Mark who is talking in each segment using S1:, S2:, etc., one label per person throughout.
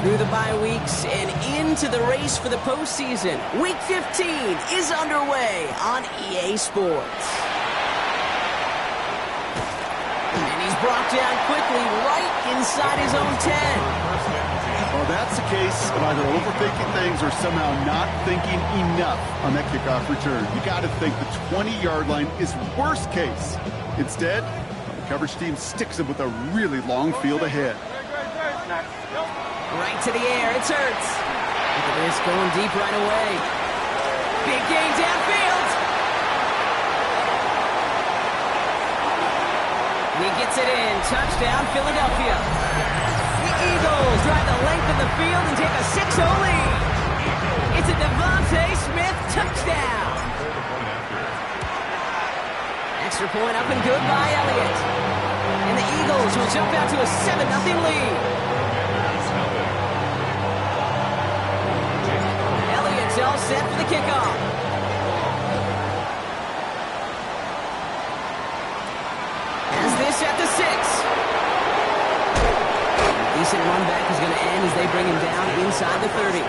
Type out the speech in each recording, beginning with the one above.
S1: Through the bye weeks and into the race for the postseason, Week 15 is underway on EA Sports. And he's brought down quickly right inside his own 10.
S2: Well, that's the case of either overthinking things or somehow not thinking enough on that kickoff return. You got to think the 20-yard line is worst case. Instead, the coverage team sticks him with a really long field ahead.
S1: Right to the air, it's Hurts. Look at this, going deep right away. Big gain downfield. He gets it in, touchdown Philadelphia. The Eagles drive the length of the field and take a 6-0 lead. It's a Devontae Smith touchdown. Extra point up and good by Elliott. And the Eagles will jump out to a 7-0 lead. Elliott's all set for the kickoff. As this at the 6. Decent run back is going to end as they bring him down inside the 30.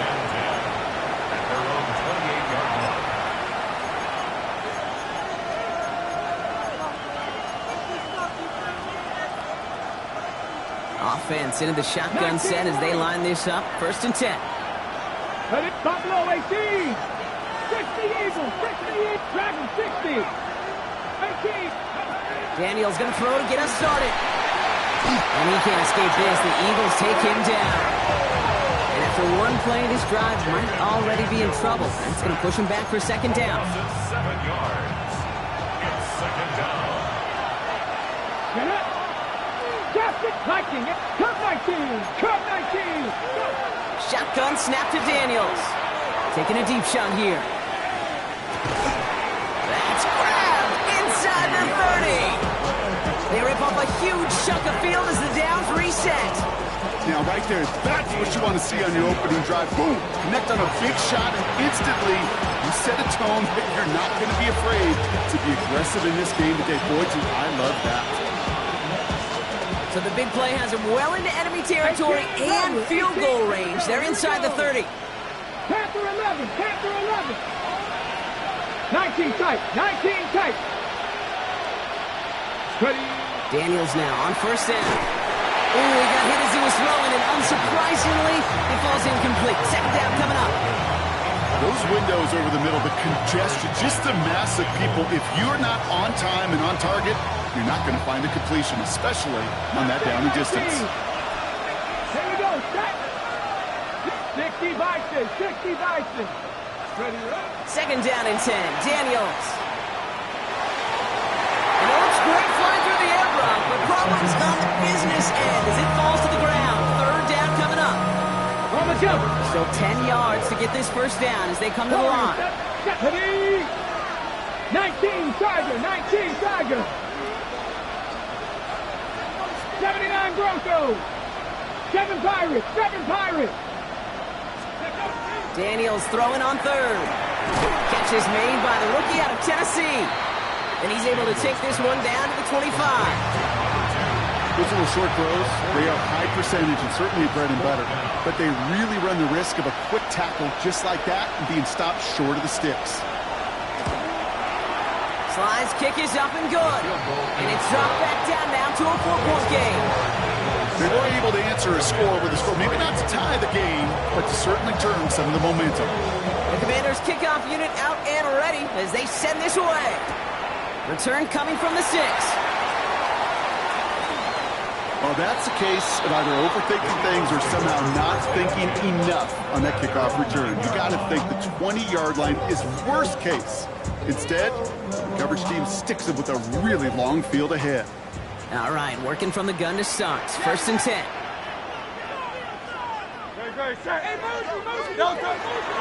S1: Offense into the shotgun set as they line this up. 1st and 10.
S3: Buffalo 18. 60 Eagles. 60 Dragons 60. 18.
S1: Daniels going to throw to get us started. And he can't escape this. The Eagles take him down. And after one play, this drive might already be in trouble. That's going to push him back for 2nd down.
S4: 7 yards. It's 2nd down.
S3: Get up. Just it. 19. Cut 19. Cut 19. Go.
S1: Shotgun snap to Daniels. Taking a deep shot here. That's grabbed inside the 30. They rip off a huge chunk of field as the downs reset.
S2: Now, right there, that's what you want to see on your opening drive. Boom! Connect on a big shot, and instantly you set a tone that you're not going to be afraid to be aggressive in this game today. Boy, I love that.
S1: So the big play has him well into enemy territory and field goal range. They're inside the 30.
S3: Panther 11. Panther 11. 19 tight. 19 tight. Ready.
S1: Daniels now on 1st down. Ooh, he got hit as he was throwing, and unsurprisingly, it falls incomplete. 2nd down coming up.
S2: Those windows over the middle, the congestion, just the mass of people. If you're not on time and on target, you're not going to find a completion, especially on that down and distance.
S3: Here we go. Set. 60 Bison. 60 Bison. Ready, up.
S1: 2nd down and 10. Daniels. And it looks great flying through the air, Brock, but problems on the business end as it falls to the ground. 3rd down coming up.
S3: On the jump.
S1: So 10 yards to get this 1st down as they come to the line.
S3: 19 Tiger. 19 Tiger. 79 Broncos. 7 Pirates. 7 Pirates.
S1: Daniels throwing on 3rd. Catch is made by the rookie out of Tennessee. And he's able to take this one down to the 25.
S2: Those little short throws, they are high percentage and certainly bread and butter. But they really run the risk of a quick tackle just like that and being stopped short of the sticks.
S1: Sly's kick is up and good. And it's dropped back down now to a 4-point game.
S2: They were able to answer a score with a score, maybe not to tie the game, but to certainly turn some of the momentum.
S1: The Commanders' kickoff unit out and ready as they send this away. Return coming from the 6.
S2: Well, that's the case of either overthinking things or somehow not thinking enough on that kickoff return. You got to think the 20-yard line is worst case. Instead, the coverage team sticks it with a really long field ahead.
S1: All right, working from the gun to start. 1st and 10.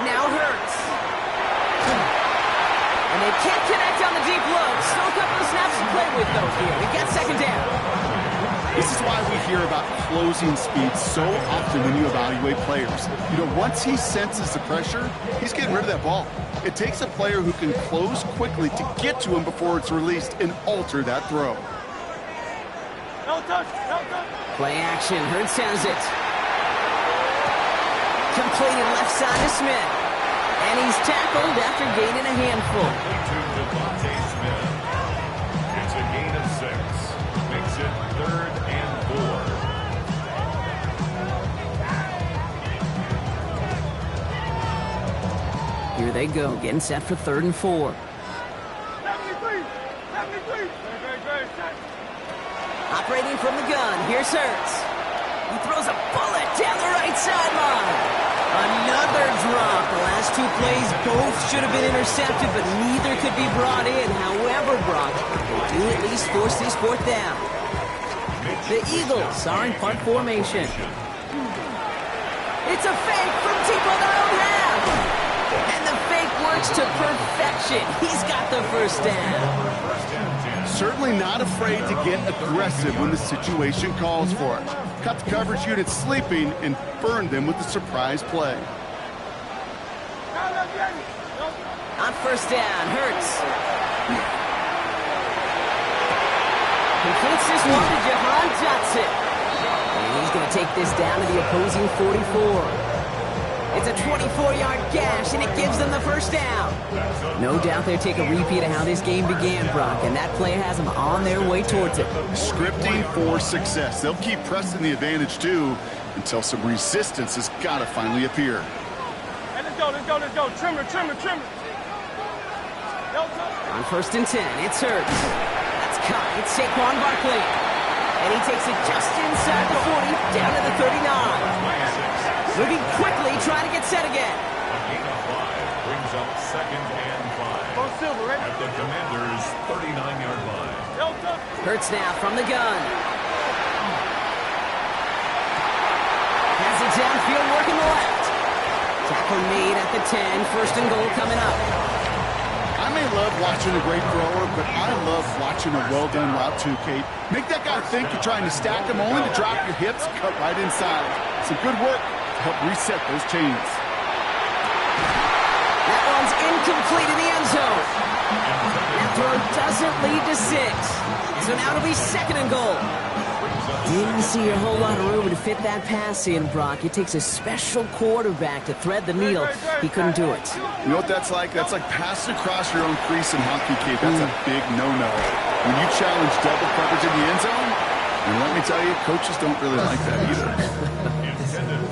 S1: Now Hurts. And they can't connect on the deep low. Still a couple of snaps to play with, though, here. We got 2nd down.
S2: This is why we hear about closing speed so often when you evaluate players. You know, once he senses the pressure, he's getting rid of that ball. It takes a player who can close quickly to get to him before it's released and alter that throw.
S1: Play action. Hurts has it. Completed left side to Smith. And he's tackled after gaining a handful.
S4: To Devontae Smith. It's a gain of 6. Makes it 3rd and 4.
S1: Here they go, getting set for 3rd and 4.
S3: 73. 73.
S1: Operating from the gun, here's Hurts. He throws a bullet down the right sideline. Another drop. The last 2 plays both should have been intercepted, but neither could be brought in. However, Brock, they do at least force this 4th down. The Eagles are in punt formation. It's a fake from deep on their own half. And the fake works to perfection. He's got the 1st down.
S2: Certainly not afraid to get aggressive when the situation calls for it. Cut the coverage unit sleeping and burn them with a surprise play.
S1: On 1st down, Hurts. Completes this one to Jahan Johnson. And he's going to take this down to the opposing 44. It's a 24-yard gash, and it gives them the 1st down. No doubt they'll take a repeat of how this game began, Brock, and that play has them on their way towards it.
S2: Scripting for success. They'll keep pressing the advantage, too, until some resistance has got to finally appear.
S3: Hey, let's go. Trimmer.
S1: On 1st and 10, it's Hurts. That's caught. It's Saquon Barkley. And he takes it just inside the 40, down to the 39. Moving quickly, trying to get set again.
S4: A gain of 5 brings up 2nd and 5. At the Commanders' 39-yard line.
S1: Hurts now from the gun. Has it downfield, working the left. Tackle made at the 10. 1st and goal coming up.
S2: I may love watching a great thrower, but I love watching a well-done route too, Kate. Make that guy think you're trying to stack him, only to drop your hips, cut right inside. Some good work to help reset those chains.
S1: That one's incomplete in the end zone. That throw doesn't lead to 6. So now it'll be 2nd and goal. Didn't see a whole lot of room to fit that pass in, Brock. It takes a special quarterback to thread the needle. He couldn't do it.
S2: You know what that's like? That's like passing across your own crease in hockey, Kate. That's a big no-no. When you challenge double coverage in the end zone, and let me tell you, coaches don't really like that either.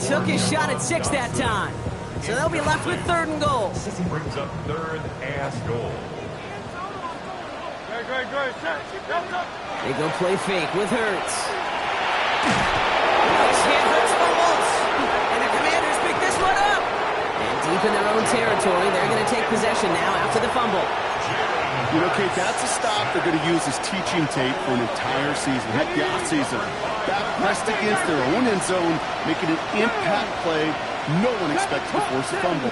S1: Took his shot at 6 that time. So they'll be left with 3rd and goal.
S4: Brings up 3rd and goal.
S1: They go play fake with Hurts. Nice hit, Hurts fumbles. And the Commanders pick this one up. And deep in their own territory, they're going to take possession now after the fumble.
S2: You know, Kate, that's a stop they're going to use as teaching tape for an entire season. Heck, the offseason. Back pressed against their own end zone, making an impact play no one expected to force a fumble.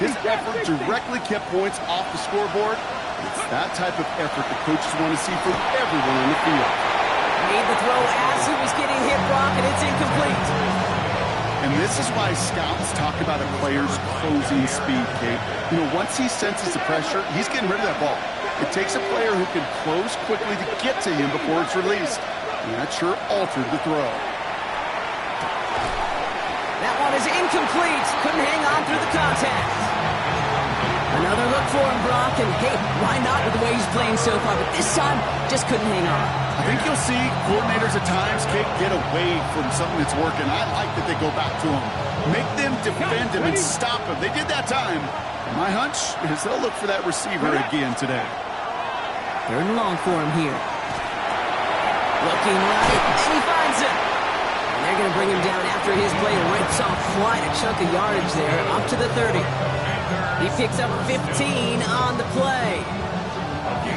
S2: His effort directly kept points off the scoreboard. It's that type of effort the coaches want to see from everyone on the field.
S1: Made the throw as he was getting hit, Brock, and it's incomplete.
S2: And this is why scouts talk about a player's closing speed, Kate. You know, once he senses the pressure, he's getting rid of that ball. It takes a player who can close quickly to get to him before it's released. And that sure altered the throw.
S1: That one is incomplete. Couldn't hang on through the contact. Another look for him, Brock, and hey, why not with the way he's playing so far? But this time, just couldn't hang on.
S2: I think you'll see coordinators at times, Kate, get away from something that's working. I like that they go back to him. Make them defend him and stop him. They did that time. And my hunch is they'll look for that receiver again today.
S1: 3rd and long for him here. Looking right, and he finds him. And they're going to bring him down after his play rips off quite a chunk of yardage there, up to the 30. He picks up 15 on the play.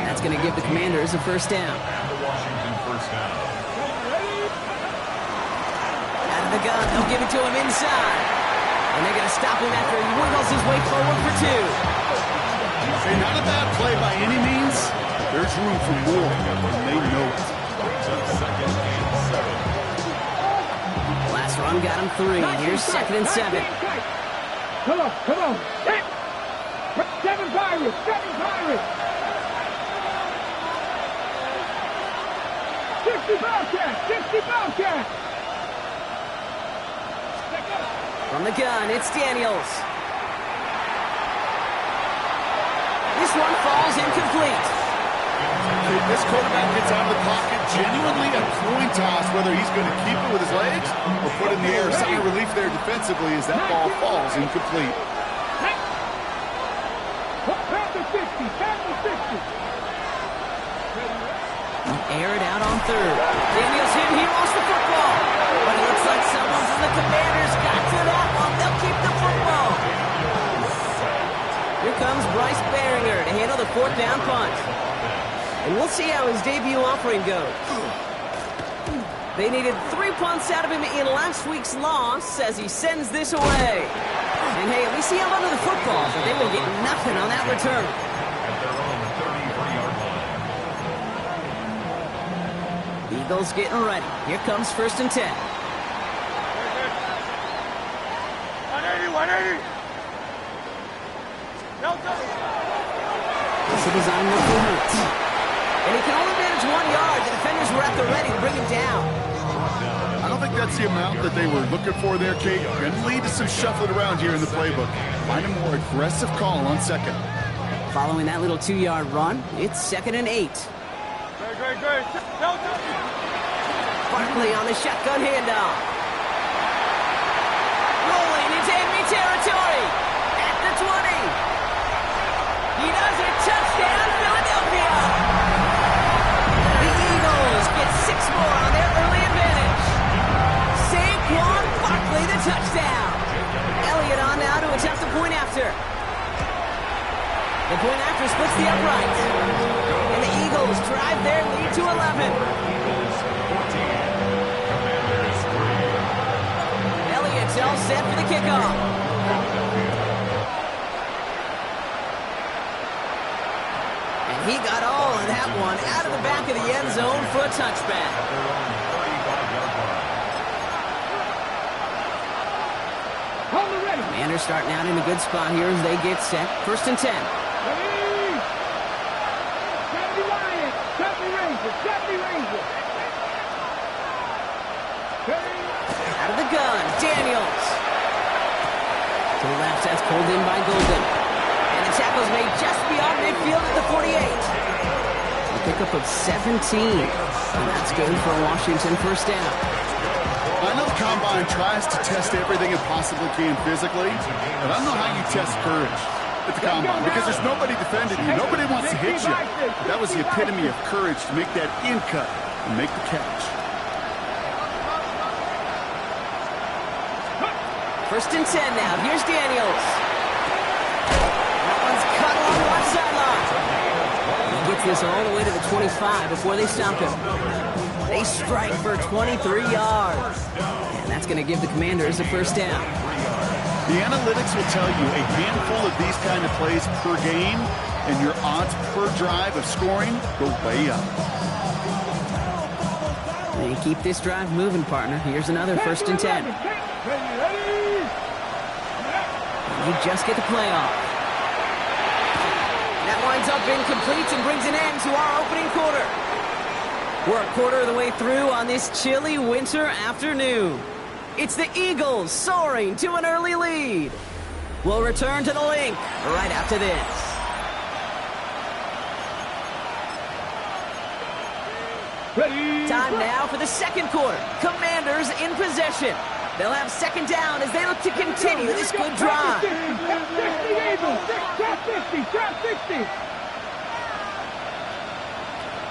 S1: That's going to give the Commanders a 1st down.
S4: And the Washington 1st down.
S1: Out of the gun, they'll give it to him inside. And they're going to stop him after he wiggles his way forward for 2.
S2: Hey, not a bad play by any means. There's room for more, and they know it.
S1: Last run got him 3. Here's 2nd and 7.
S3: Come on. 7 Pirates. 60 Bobcats.
S1: From the gun, it's Daniels. This one falls incomplete.
S2: This quarterback gets out of the pocket genuinely a coin toss, whether he's going to keep it with his legs or put it in the air. Sign of relief there defensively as that ball falls incomplete.
S1: Air it out on third. Daniels hit, he lost the football. But it looks like someone from the Commanders got to that one. They'll keep the football. Here comes Bryce Baringer to handle the fourth down punt. And we'll see how his debut offering goes. They needed 3 punts out of him in last week's loss as he sends this away. And hey, at least he held onto the football, but they will get nothing on that return.
S4: At their own 33-yard line.
S1: Eagles getting ready. Here comes 1st and 10.
S3: 180.
S1: It's a design look for Hurts. And he can only manage 1 yard. The defenders were at the ready to bring him down.
S2: I don't think that's the amount that they were looking for there, Kate. Going to lead to some shuffling around here in the playbook. Find a more aggressive call on second.
S1: Following that little 2-yard run, it's 2nd and 8. Barkley on the shotgun handoff. Rolling into enemy territory. At the 20. He does it. Touchdown, Philadelphia. The Eagles get 6 more on their early advantage. Saquon Barkley, the touchdown. Elliott on now to attempt the point after. The point after splits the uprights. And the Eagles drive their lead to 11. Elliott's all set for the kickoff. And he got all of that one out of the back of the end zone for a touchback. Commanders starting out in a good spot here as they get set. 1st and 10. Out of the gun, Daniels. To the left, that's pulled in by Golden. And the tackle's made just beyond midfield at the 48. A pickup of 17. And that's good for a Washington 1st down.
S2: I know the Combine tries to test everything it possibly can physically, but I don't know how you test courage at the Combine because there's nobody defending you. Nobody wants to hit you. But that was the epitome of courage to make that in cut and make the catch.
S1: 1st and 10 now. Here's Daniels. That one's cut along the left sideline. He gets this all the way to the 25 before they stop him. They strike for 23 yards. And that's going to give the Commanders the 1st down.
S2: The analytics will tell you a handful of these kind of plays per game, and your odds per drive of scoring go way up.
S1: They keep this drive moving, partner. Here's another 1st and 10. You just get the play off. That winds up incomplete and brings an end to our opening quarter. We're a quarter of the way through on this chilly winter afternoon. It's the Eagles soaring to an early lead. We'll return to the link right after this. Time now for the 2nd quarter. Commanders in possession. They'll have 2nd down as they look to continue this good drive.
S3: 50 Eagles. Drop 50. Drop 60.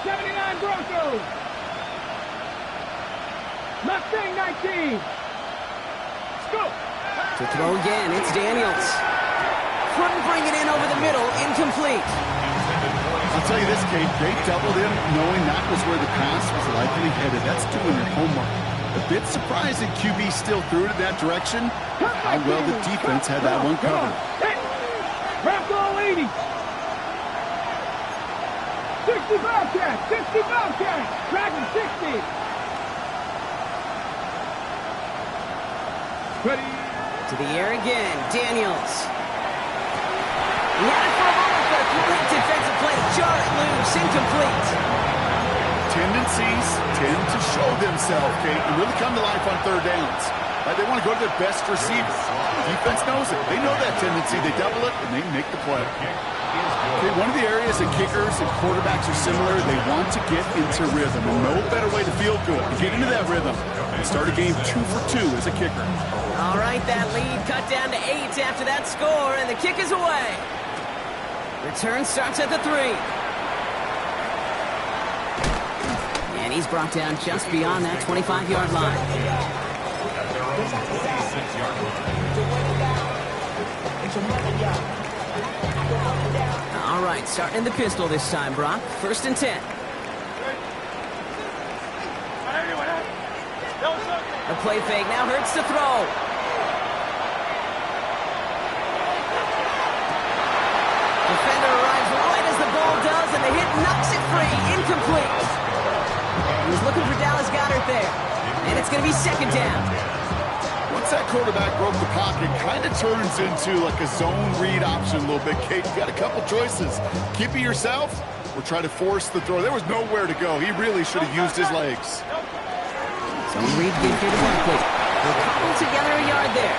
S3: 79 Broncos. Mustang 19. Let's go.
S1: To throw again, it's Daniels. Couldn't bring it in over the middle, incomplete.
S2: I'll tell you this, Kate, they doubled him knowing that was where the pass was likely headed. That's doing your homework. A bit surprising QB still threw it in that direction. How well the defense had that one covered.
S3: Bronco 80. 60 Bobcats. 60 Bobcats. Dragon 60. Ready.
S1: To the air again, Daniels. He had it for a moment, but a complete defensive play to jar it loose, incomplete.
S2: Tendencies tend to show themselves, Kate, and really come to life on 3rd downs. They want to go to their best receiver. Defense knows it. They know that tendency. They double it, and they make the play. Okay, one of the areas that kickers and quarterbacks are similar, they want to get into rhythm. And no better way to feel good, to get into that rhythm, and start a game 2 for 2 as a kicker.
S1: All right, that lead cut down to 8 after that score, and the kick is away. Return starts at the 3. And he's brought down just beyond that 25-yard line.
S4: At their own 26-yard line.
S1: All right, starting in the pistol this time, Brock. 1st and 10. The play fake now hurts to throw. Defender arrives right as the ball does, and the hit knocks it free. Incomplete. He was looking for Dallas Goedert there. And it's going to be 2nd down.
S2: Once that quarterback broke the pocket, kind of turns into like a zone read option a little bit. Kate, you got a couple choices. Keep it yourself or try to force the throw. There was nowhere to go. He really should have used his legs.
S1: Zone read give here to Barkley. They'll cobble together a yard there.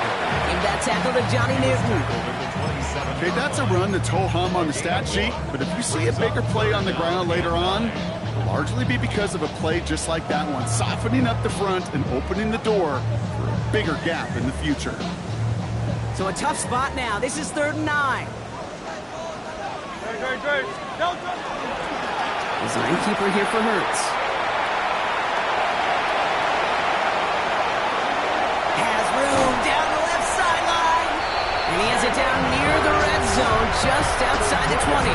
S1: Give that tackle to Johnny Newton.
S2: Okay, that's a run that's ho-hum on the stat sheet, but if you see a bigger play on the ground later on, it'll largely be because of a play just like that one, softening up the front and opening the door for a bigger gap in the future.
S1: So a tough spot now. This is 3rd and 9. Design keeper here for Hurts. Has room down the left sideline. And he has it down near the red zone, just outside the 20.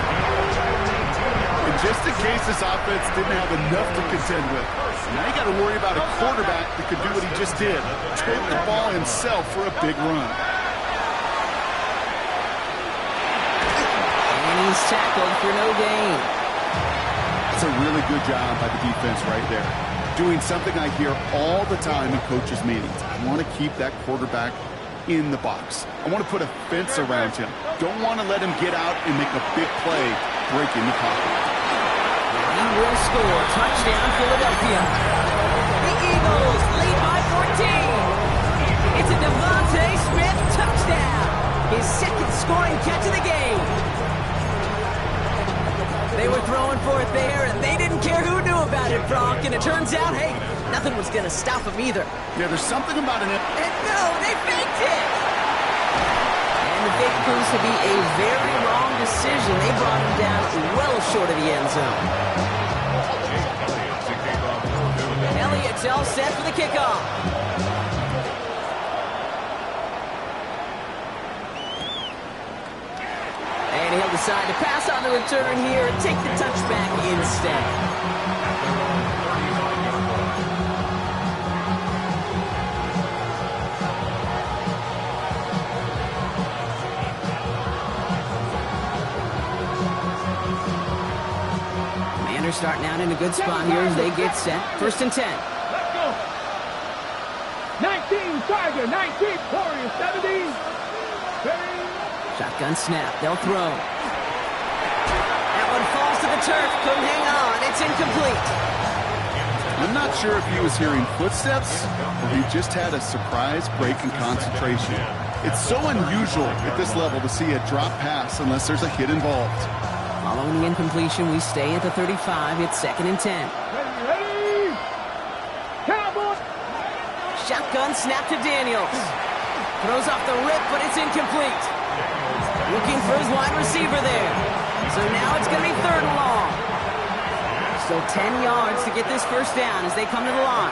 S2: And just in case this offense didn't have enough to contend with, now you got to worry about a quarterback that could do what he just did, take the ball himself for a big run.
S1: And he's tackled for no gain.
S2: That's a really good job by the defense right there. Doing something I hear all the time in coaches' meetings. I want to keep that quarterback in the box. I want to put a fence around him. Don't want to let him get out and make a big play breaking the pocket.
S1: He will score. Touchdown, Philadelphia. The Eagles lead by 14. It's a Devontae Smith touchdown. His 2nd scoring catch of the game. They were throwing for it there, and they didn't care who knew about it, Brock. And it turns out, hey, nothing was going to stop him either.
S2: Yeah, there's something about it.
S1: And no, they faked it. And the fake proves to be a very wrong decision. They brought him down well short of the end zone. Elliott's all set for the kickoff. And he'll decide to pass on the return here and take the touchback instead. Commanders starting out in a good spot here as they get set. 1st and 10.
S3: Let's go. 19 Tiger, 19 Warriors, 17.
S1: Shotgun snap. They'll throw. That one falls to the turf. Couldn't hang on. It's incomplete.
S2: I'm not sure if he was hearing footsteps or he just had a surprise break in concentration. It's so unusual at this level to see a drop pass unless there's a hit involved.
S1: Following the incompletion, we stay at the 35. It's 2nd and 10.
S3: Ready. Cowboy.
S1: Shotgun snap to Daniels. Throws off the rip, but it's incomplete. Looking for his wide receiver there. So now it's going to be 3rd and long. Still 10 yards to get this 1st down as they come to the line.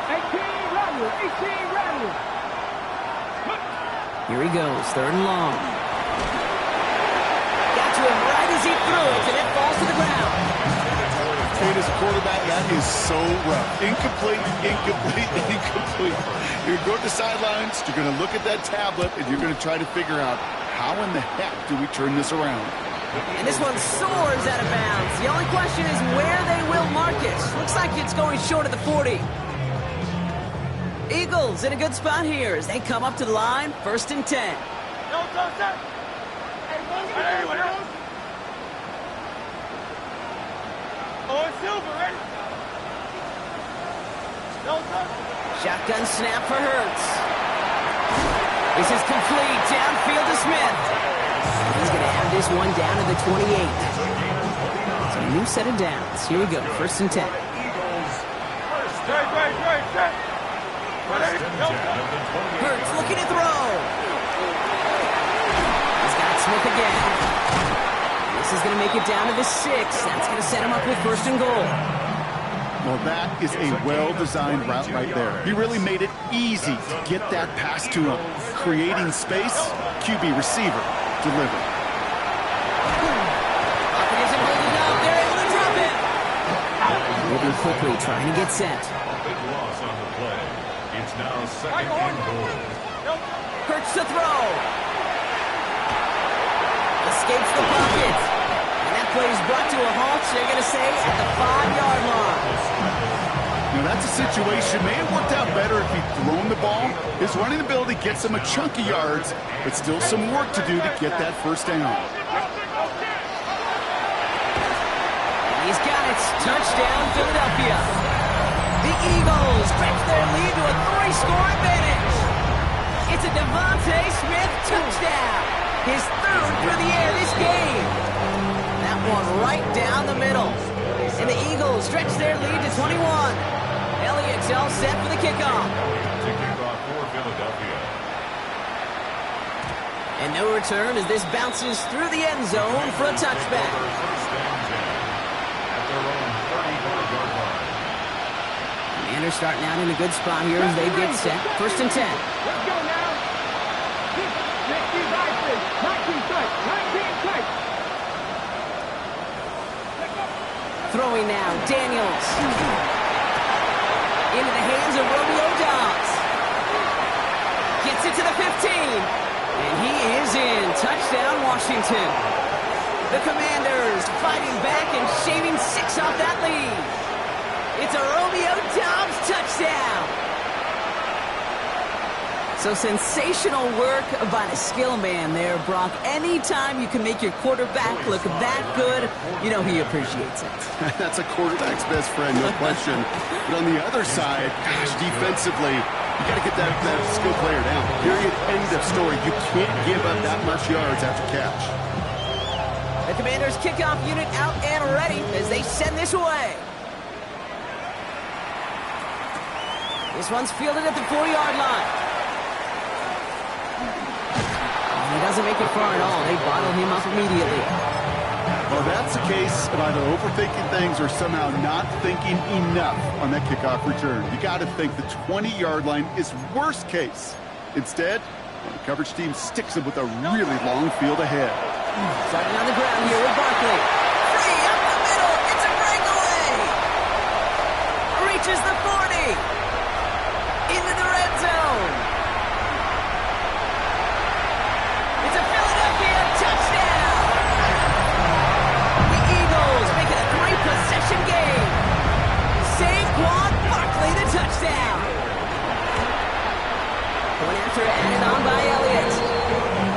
S3: 18 Rattler, 18 Rattler.
S1: Here he goes, 3rd and long. Got to him right as he threw it, and it falls to the ground.
S2: Kate, as a quarterback, that is so rough. Incomplete, incomplete, incomplete. You're going to the sidelines, you're going to look at that tablet, and you're going to try to figure out how in the heck do we turn this around.
S1: And this one soars out of bounds. The only question is where they will mark it. Looks like it's going short of the 40. Eagles in a good spot here as they come up to the line. 1st and 10. Shotgun snap for Hurts. This is complete. Downfield to Smith. He's going to have this one down to the 28. So a new set of downs. Here we go. 1st and 10. Hurts looking to throw. He's got Smith again. This is going to make it down to the 6. That's going to set him up with 1st and goal.
S2: Well, that is a well-designed route right there. He really made it easy to get that pass to him. Creating space, QB receiver delivered.
S1: Pocket isn't holding up. They're able to drop it. Moving quickly, trying to get set.
S4: Big loss on the play. It's now 2nd and goal.
S1: Hurts to throw. Escapes the pocket. And that play is brought to a halt, they're going to say, at the 5-yard line.
S2: Now, that's a situation. May have worked out better if he'd thrown the ball. His running ability gets him a chunk of yards, but still some work to do to get that 1st down.
S1: He's got it. Touchdown, Philadelphia. The Eagles stretch their lead to a 3-score advantage. It's a Devontae Smith touchdown. His 3rd for the air this game. That one right down the middle. And the Eagles stretch their lead to 21. Elliott's all set for the kickoff.
S4: To kick off for Philadelphia.
S1: And no return as this bounces through the end zone for a touchback.
S4: 1st and 10 at their own 35-yard line.
S1: Commanders starting out in a good spot here as they get set. 1st and 10.
S3: Let's go now. 19 tight.
S1: Throwing now, Daniels. Into the hands of Romeo Doubs. Gets it to the 15. And he is in. Touchdown, Washington. The Commanders fighting back and shaving 6 off that lead. It's a Romeo Doubs touchdown. So sensational work by the skill man there, Brock. Anytime you can make your quarterback look that good, you know he appreciates it.
S2: That's a quarterback's best friend, no question. But on the other side, gosh, defensively, you got to get that skill player down. Period. End of story. You can't give up that much yards after catch.
S1: The Commanders kickoff unit out and ready as they send this away. This one's fielded at the 4-yard line. He doesn't make it far at all. They bottle him up immediately.
S2: Well, that's the case of either overthinking things or somehow not thinking enough on that kickoff return. You got to think the 20-yard line is worst case. Instead, the coverage team sticks him with a really long field ahead.
S1: Starting on the ground here with Barkley. Free up the middle. It's a breakaway. Reaches the 40. Into the red zone. It's a Philadelphia touchdown. The Eagles make it a 3-possession game. Saquon Barkley the touchdown. Going after it, added on by Elliott.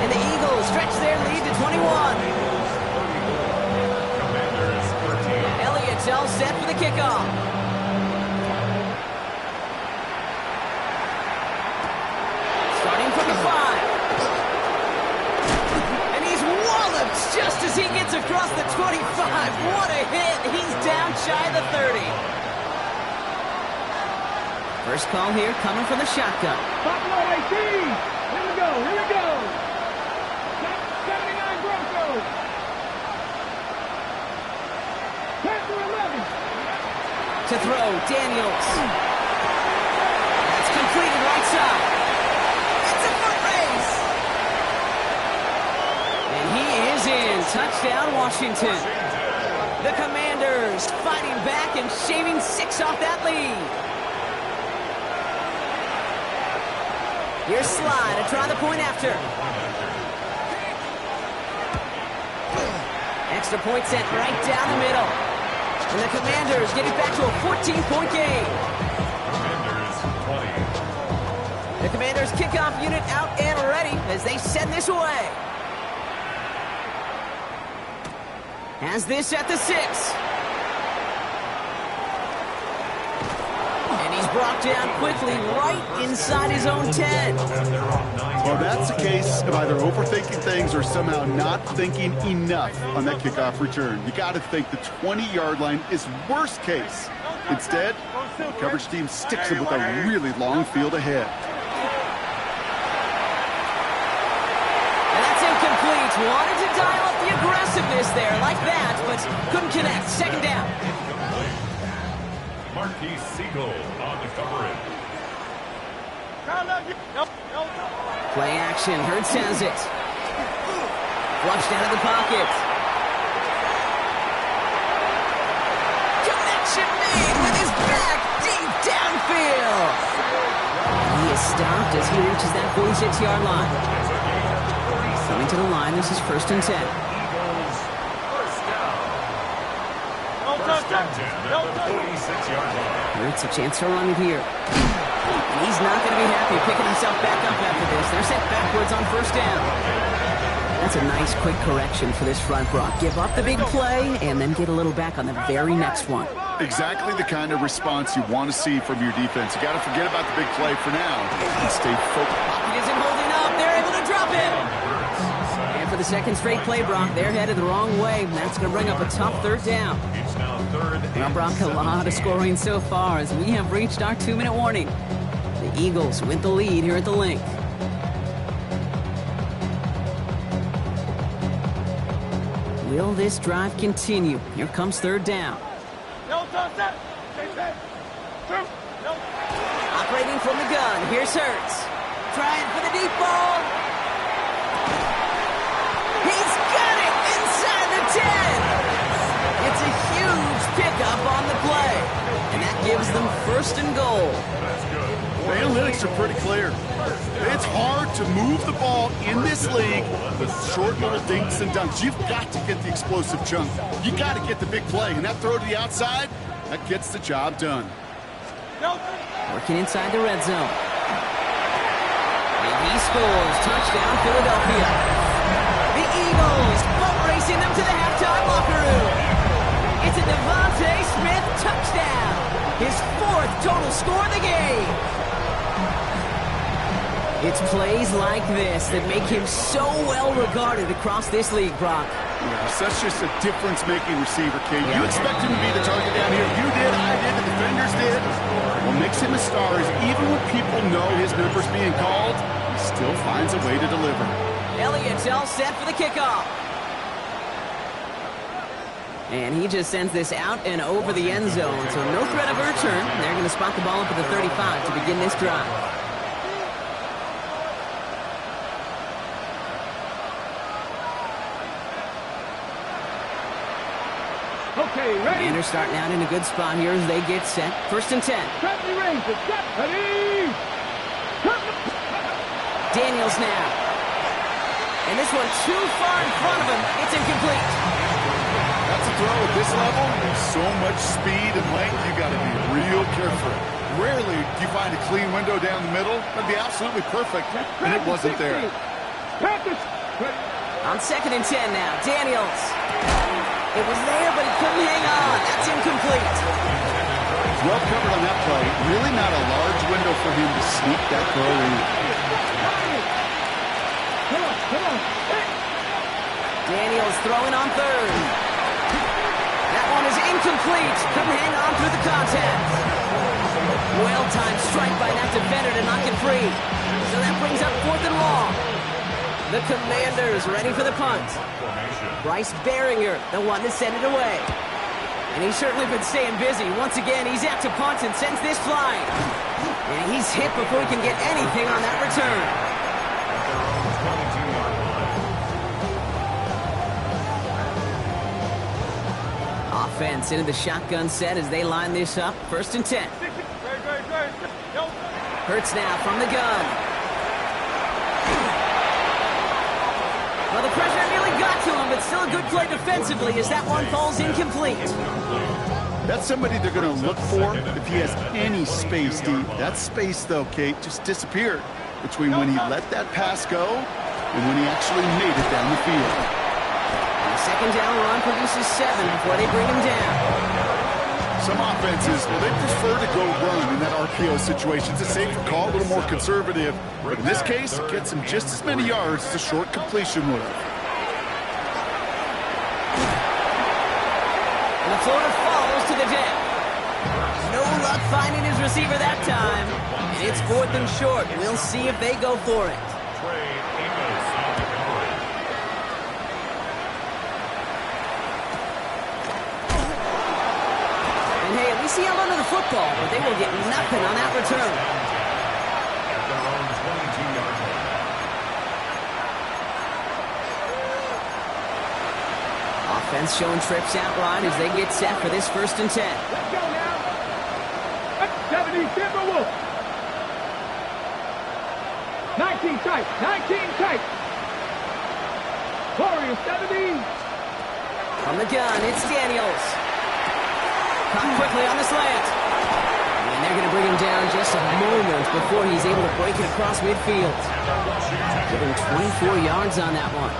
S1: And the Eagles stretch their lead to 21. Elliott's all set for the kickoff. Starting from the 5. Just as he gets across the 25. What a hit. He's down shy of the 30. First call here coming from the shotgun.
S3: Buffalo 18. Here we go. 79 Broncos. Panther 11.
S1: To throw, Daniels. That's completed right side. It's a foot race. And he is in. Touchdown, Washington. The Commanders fighting back and shaving 6 off that lead. Here's Slide to try the point after. Extra point sent right down the middle. And the Commanders get it back to a 14-point game. The Commanders kickoff unit out and ready as they send this away. Has this at the 6. And he's brought down quickly right inside his own 10.
S2: Well, that's a case of either overthinking things or somehow not thinking enough on that kickoff return. You got to think the 20-yard line is worst case. Instead, the coverage team sticks him with a really long field ahead.
S1: And that's incomplete. Wanted to dial up the aggressiveness there like that, but couldn't connect. Second down.
S4: Marquis Siegel on the coverage.
S1: Play action. Hurts has it. Flushed out of the pocket. Connection made with his back deep downfield. He is stopped as he reaches that 46-yard line. Coming to the line, this is 1st and 10.
S4: Eagles first down. First and 10 at the 46-yard line.
S1: Hurts a chance to run it here. And he's not going to be happy picking himself back up after this. They're sent backwards on 1st down. That's a nice quick correction for this front, Brock. Give up the big play and then get a little back on the very next one.
S2: Exactly the kind of response you want to see from your defense. You got to forget about the big play for now and stay focused.
S1: Pocket isn't holding up. They're able to drop it. And for the second straight play, Brock, they're headed the wrong way. And that's going to bring up a tough 3rd down.
S4: It's now 3rd
S1: Now,
S4: and
S1: Brock, a lot of scoring so far as we have reached our 2-minute warning. The Eagles with the lead here at the Link. Will this drive continue? Here comes 3rd down. Operating from the gun. Here's Hurts. Trying for the deep ball. He's got it inside the 10. It's a huge pickup on the play. And that gives them 1st and goal.
S2: The analytics are pretty clear. It's hard to move the ball in this league with short little dinks and dunks. You've got to get the explosive chunk. You got to get the big play. And that throw to the outside, that gets the job done.
S1: Working inside the red zone. And he scores. Touchdown, Philadelphia. The Eagles boat racing them to the halftime locker room. It's a Devontae Smith touchdown. His 4th total score of the game. It's plays like this that make him so well regarded across this league, Brock.
S2: Yeah, such just a difference-making receiver, Kate. You expect him to be the target down here. You did, I did, the defenders did. What makes him a star is even when people know his number's being called, he still finds a way to deliver.
S1: Elliott's all set for the kickoff. And he just sends this out and over the end zone, so no threat of a return. They're going to spot the ball up at the 35 to begin this drive.
S3: Okay, ready?
S1: And they're starting out in a good spot here as they get set. 1st and 10.
S3: Ready, range, set, ready!
S1: Daniels now. And this one too far in front of him. It's incomplete.
S2: That's a throw at this level. There's so much speed and length, you got to be real careful. Rarely do you find a clean window down the middle. That'd be absolutely perfect, and it wasn't there.
S1: On 2nd and 10 now. Daniels. It was there, but he couldn't hang on. That's incomplete.
S2: Well covered on that play. Really not a large window for him to sneak that throw in.
S1: Daniels throwing on 3rd. That one is incomplete. Couldn't hang on through the contact. Well-timed strike by that defender to knock it free. So that brings up 4th and long. The Commanders ready for the punt. Bryce Baringer, the one to send it away. And he's certainly been staying busy. Once again, he's out to punt and sends this flying. And he's hit before he can get anything on that return. Offense into the shotgun set as they line this up. 1st and 10. Hurts now from the gun. Well, the pressure nearly got to him, but still a good play defensively as that one falls incomplete.
S2: That's somebody they're going to look for if he has any space deep. That space, though, Kate, just disappeared between when he let that pass go and when he actually made it down the field.
S1: And the 2nd down run produces 7 before they bring him down.
S2: Some offenses, well, they prefer to go run in that RPO situation. It's a safer call, a little more conservative. But in this case, it gets him just as many yards as a short completion would have.
S1: And the floater falls to the deck. No luck finding his receiver that time. And it's 4th and short. We'll see if they go for it. And hey, at least he held onto the football, but they will get nothing on that return.
S4: At their own 22-yard line.
S1: Offense showing trips out wide as they get set for this 1st and 10.
S3: Let's go now. That's 70 Timberwolves. 19 tight. 19 tight. Warriors 70.
S1: From the gun, it's Daniels. Caught quickly on the slant. And they're going to bring him down just a moment before he's able to break it across midfield. Giving 24 yards on that one.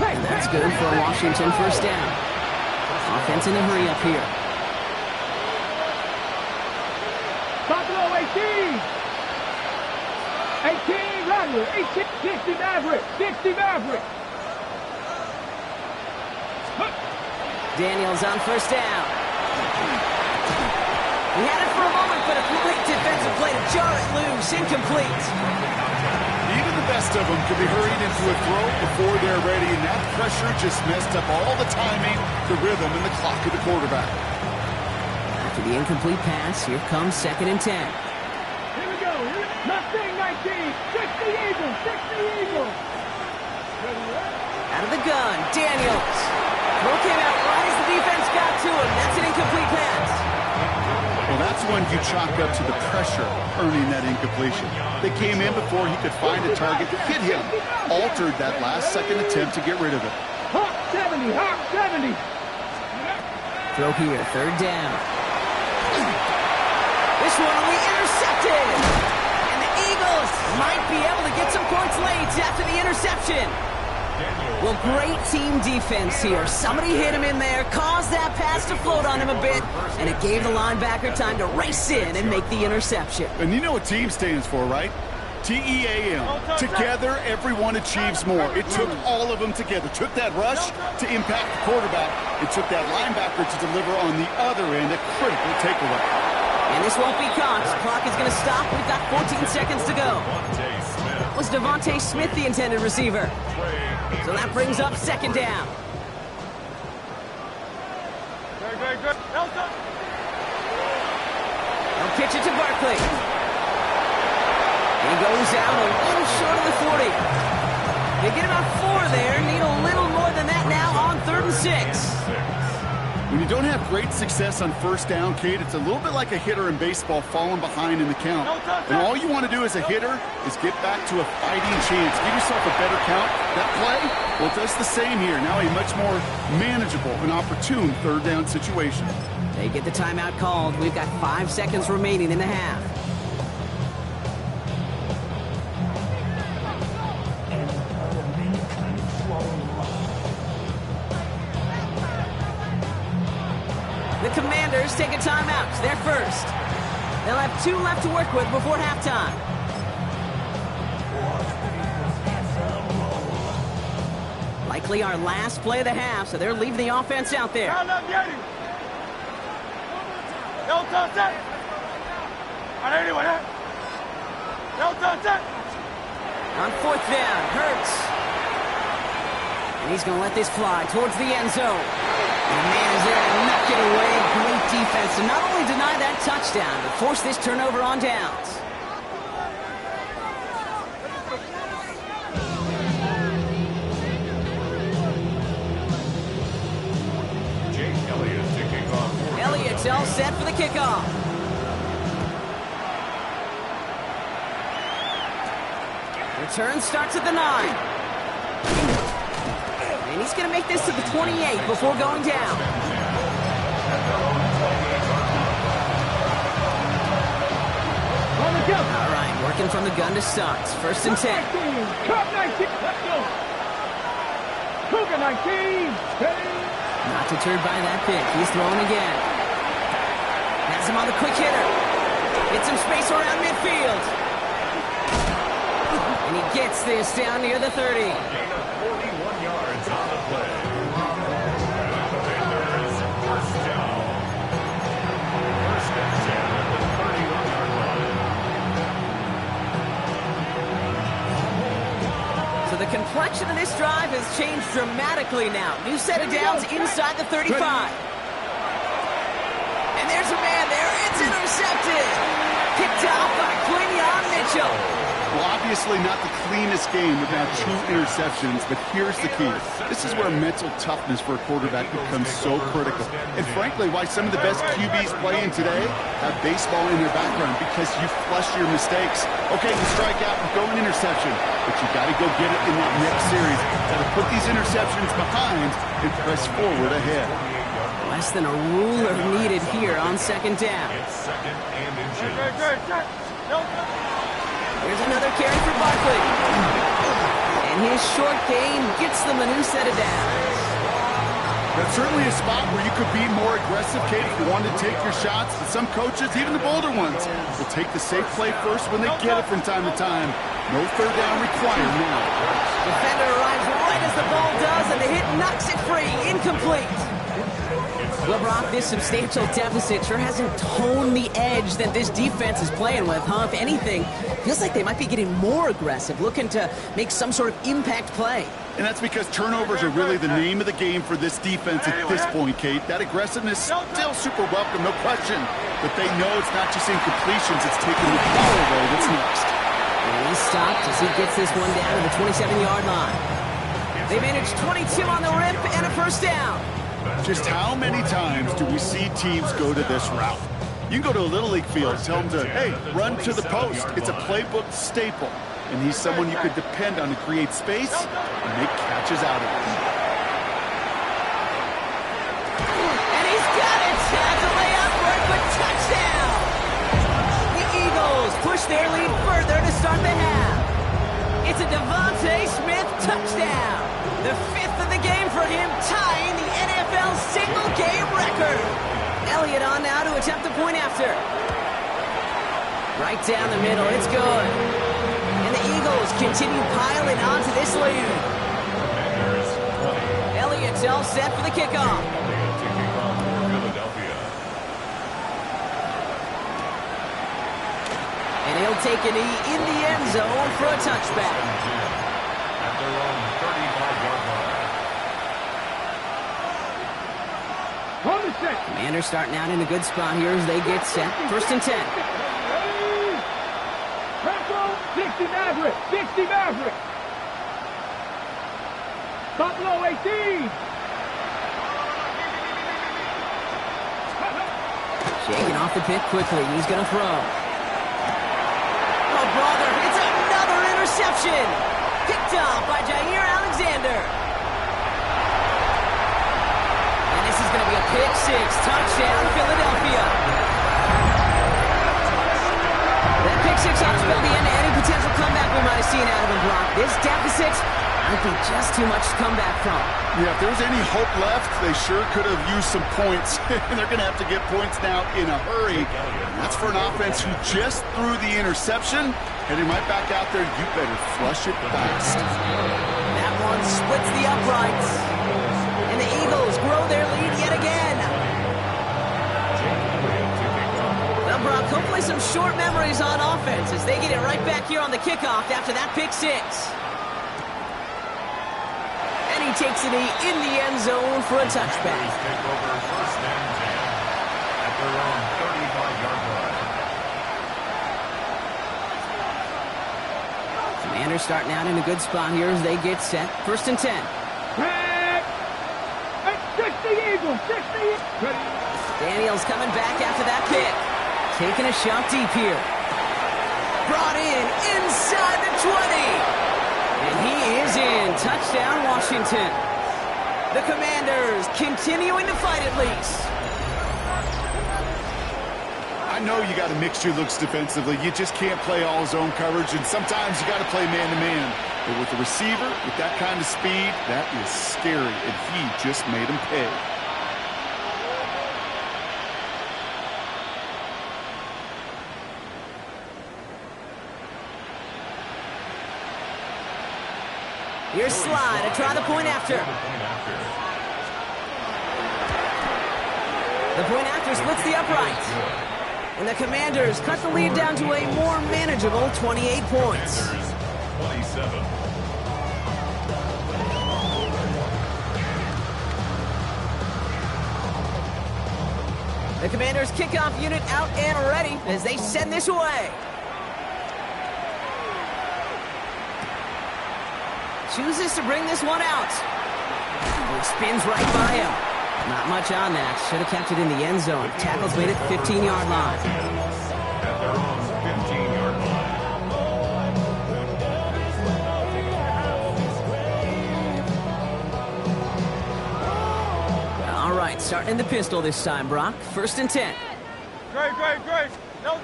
S1: And that's good for a Washington 1st down. Offense in a hurry up here.
S3: Buffalo 18. 18 Rattler. 18. 60 Maverick. 60 Maverick.
S1: Daniels on 1st down. He had it for a moment, but a great defensive play to jar it loose. Incomplete.
S2: Even the best of them could be hurried into a throw before they're ready, and that pressure just messed up all the timing, the rhythm, and the clock of the quarterback.
S1: After the incomplete pass, here comes 2nd and 10.
S3: Here we go. Mustang 19. 60 Eagles. 60 Eagles.
S1: Out of the gun, Daniels. Throw came out right as the defense got to him. That's an incomplete pass.
S2: Well, that's when you chalk up to the pressure earning that incompletion. They came in before he could find a target, hit him, altered that last-second attempt to get rid of it.
S3: Hawk 70. Hawk 70.
S1: Throw here, 3rd down. This one will be intercepted. And the Eagles might be able to get some points late after the interception. Well, great team defense here. Somebody hit him in there, caused that pass to float on him a bit, and it gave the linebacker time to race in and make the interception.
S2: And you know what team stands for, right? T-E-A-M. Together, everyone achieves more. It took all of them together. It took that rush to impact the quarterback. It took that linebacker to deliver on the other end, a critical takeaway.
S1: And this won't be caught. Clock is going to stop. We've got 14 seconds to go. Was Devontae Smith the intended receiver? So that brings up 2nd down. They'll pitch it to Barkley. He goes out a little short of the 40. They get about 4 there. Need a little more than that now on 3rd and 6.
S2: When you don't have great success on 1st down, Kate, it's a little bit like a hitter in baseball falling behind in the count. And all you want to do as a hitter is get back to a fighting chance. Give yourself a better count. That play, well, it does the same here. Now a much more manageable and opportune 3rd down situation.
S1: They get the timeout called. We've got 5 seconds remaining in the half. The Commanders take a timeout. They're first. They'll have 2 left to work with before halftime. Likely our last play of the half, so they're leaving the offense out there. On 4th down, Hurts. And he's going to let this fly towards the end zone. And the man is there to knock it away. Great defense to not only deny that touchdown, but force this turnover on downs.
S4: Jake Elliott to kick off.
S1: Elliott's all set for the kickoff. Return starts at the 9. And he's going to make this to the 28 before going down. All right, working from the gun to start. 1st and 10.
S3: Cup 19. Let's go. Cougar 19.
S1: Not deterred by that pick. He's throwing again. him on the quick hitter. Gets some space around midfield. And he gets this down near the 30.
S4: Gain of 41 yards on the play. And the Commanders first down. First and 10 at the 31-yard line.
S1: So the complexion of this drive has changed dramatically now. New set of downs inside the 35. And there's a man there. It's intercepted. Picked off by Quinyon Mitchell.
S2: Well, obviously not the cleanest game with now 2 interceptions, but here's the key. This is where mental toughness for a quarterback becomes so critical. And frankly, why some of the best QBs playing today have baseball in their background, because you flush your mistakes. Okay, you strike out and go an interception, but you got to go get it in that next series. Got to put these interceptions behind and press forward ahead.
S1: Less than a ruler needed here on second down.
S4: It's second and inches.
S1: Here's another carry for Barkley. And his short gain gets them a new set of downs.
S2: That's certainly a spot where you could be more aggressive, Kate, if you want to take your shots. But some coaches, even the bolder ones, will take the safe play first when they get it from time to time. No third down required now.
S1: Defender arrives right as the ball does, and the hit knocks it free. Incomplete. Well, Brock, this substantial deficit sure hasn't toned the edge that this defense is playing with, huh? If anything, feels like they might be getting more aggressive, looking to make some sort of impact play.
S2: And that's because turnovers are really the name of the game for this defense at this point, Kate. That aggressiveness still super welcome, no question. But they know it's not just incompletions, it's taking the ball away that's next.
S1: And he's stopped as he gets this one down to the 27-yard line. They managed 22 on the rip and a first down.
S2: Just how many times do we see teams go to this route? You can go to a Little League field, tell them to, hey, run to the post. It's a playbook staple. And he's someone you could depend on to create space and make catches out of it.
S1: And he's got it. Has a layup for it, but touchdown. The Eagles push their lead further to start the half. It's a Devontae Smith touchdown. The 5th of the game for him, tying the NFL single-game record. Elliott on now to attempt the point after. Right down the middle, it's good. And the Eagles continue piling onto this lead. Elliott's all set for the kickoff. And he'll take a knee in the end zone for a touchback.
S4: At their own 35-yard line.
S1: Commanders starting out in a good spot here as they get set. First and 10.
S3: 60 Maverick. 60 Maverick. Buffalo 18.
S1: Shaking off the pick quickly. He's going to throw. Oh, brother. It's another interception. Picked off by Jair Alexander. And this is going to be a pick six. Touchdown, Philadelphia. That pick six ought to spell the end to any potential comeback we might have seen out of him, Brock. This deficit might be just too much to come back from.
S2: Yeah, if there was any hope left, they sure could have used some points. And they're going to have to get points now in a hurry. And that's for an offense who just threw the interception. Heading right back out there, you better flush it fast.
S1: That one splits the uprights. And the Eagles grow their lead yet again. Well, Brock, hopefully some short memories on offense as they get it right back here on the kickoff after that pick six. And he takes a knee in the end zone for a touchback.
S4: Take over first and 10 at their own 35-yard line.
S1: Commanders starting out in a good spot here as they get set. First and 10.
S3: Back. And 60 Eagles. 60.
S1: Daniels coming back after that pick. Taking a shot deep here. Brought in inside the 20. And he is in. Touchdown, Washington. The Commanders continuing to fight at least.
S2: I know you got to mix your looks defensively. You just can't play all zone coverage, and sometimes you got to play man-to-man. But with the receiver, with that kind of speed, that is scary, and he just made him pay.
S1: Here's Slide to try the point after. The point after splits the upright. And the Commanders cut the lead down to a more manageable 28 points.
S4: 27.
S1: The Commanders kickoff unit out and ready as they send this away. Chooses to bring this one out. He spins right by him. Not much on that. Should have kept it in the end zone. Tackle's made it 15-yard line.
S4: At their own 15-yard line.
S1: All right, starting in the pistol this time, Brock. 1st and 10.
S3: Great. No.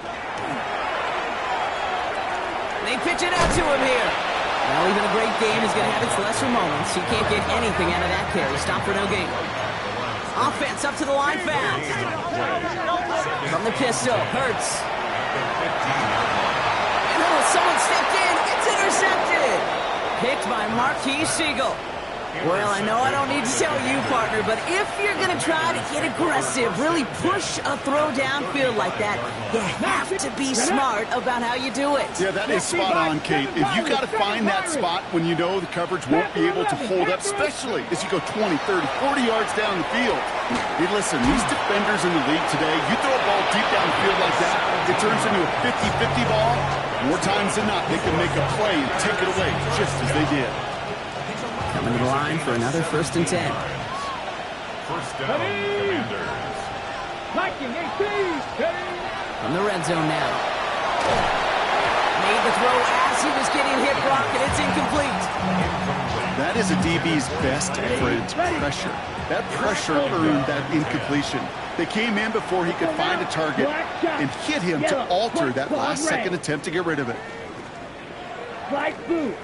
S1: They pitch it out to him here. Well, even a great game is going to have its lesser moments. He can't get anything out of that carry. Stop for no gain. Offense up to the line fast. From the pistol, Hurts. And someone stepped in. It's intercepted. Picked by Marquise Siegel. Well, I know I don't need to tell you, partner, but if you're going to try to get aggressive, really push a throw downfield like that, you have to be smart about how you do it.
S2: Yeah, that is spot on, Kate. If you got to find that spot when you know the coverage won't be able to hold up, especially as you go 20, 30, 40 yards down the field. Hey, listen, these defenders in the league today, you throw a ball deep down the field like that, it turns into a 50-50 ball. More times than not, they can make a play and take it away, just as they did.
S1: Coming to the line for another 1st and 10.
S4: First down, Commanders.
S3: Liking 18.
S1: From the red zone now. Made the throw as he was getting hit, Brock, and it's incomplete.
S2: That is a DB's best friend, pressure. That pressure earned that incompletion. They came in before he could find a target and hit him to alter that last-second attempt to get rid of it.
S3: Flag blue.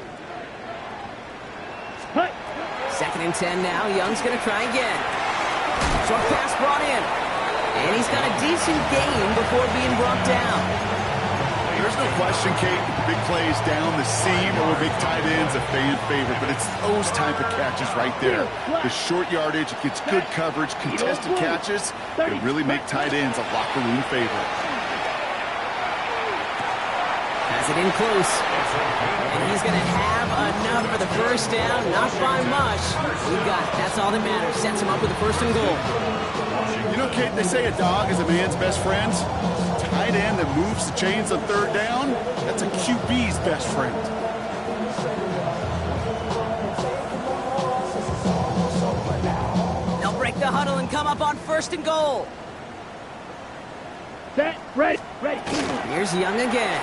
S1: 2nd and 10 now. Young's going to try again. Short pass brought in. And he's got a decent gain before being brought down.
S2: There's no question, Kate, that the big plays down the seam or big tight ends a fan favorite, but it's those type of catches right there. The short yardage, it gets good coverage, contested catches that really make tight ends a locker room favorite.
S1: Has it in close. And he's going to have enough for the 1st down. Not by much. We've got it. That's all that matters. Sets him up with the 1st and goal.
S2: You know, Kate, they say a dog is a man's best friend. Tight end that moves the chains on 3rd down, that's a QB's best friend.
S1: They'll break the huddle and come up on 1st and goal.
S3: Set. Ready.
S1: Here's Young again.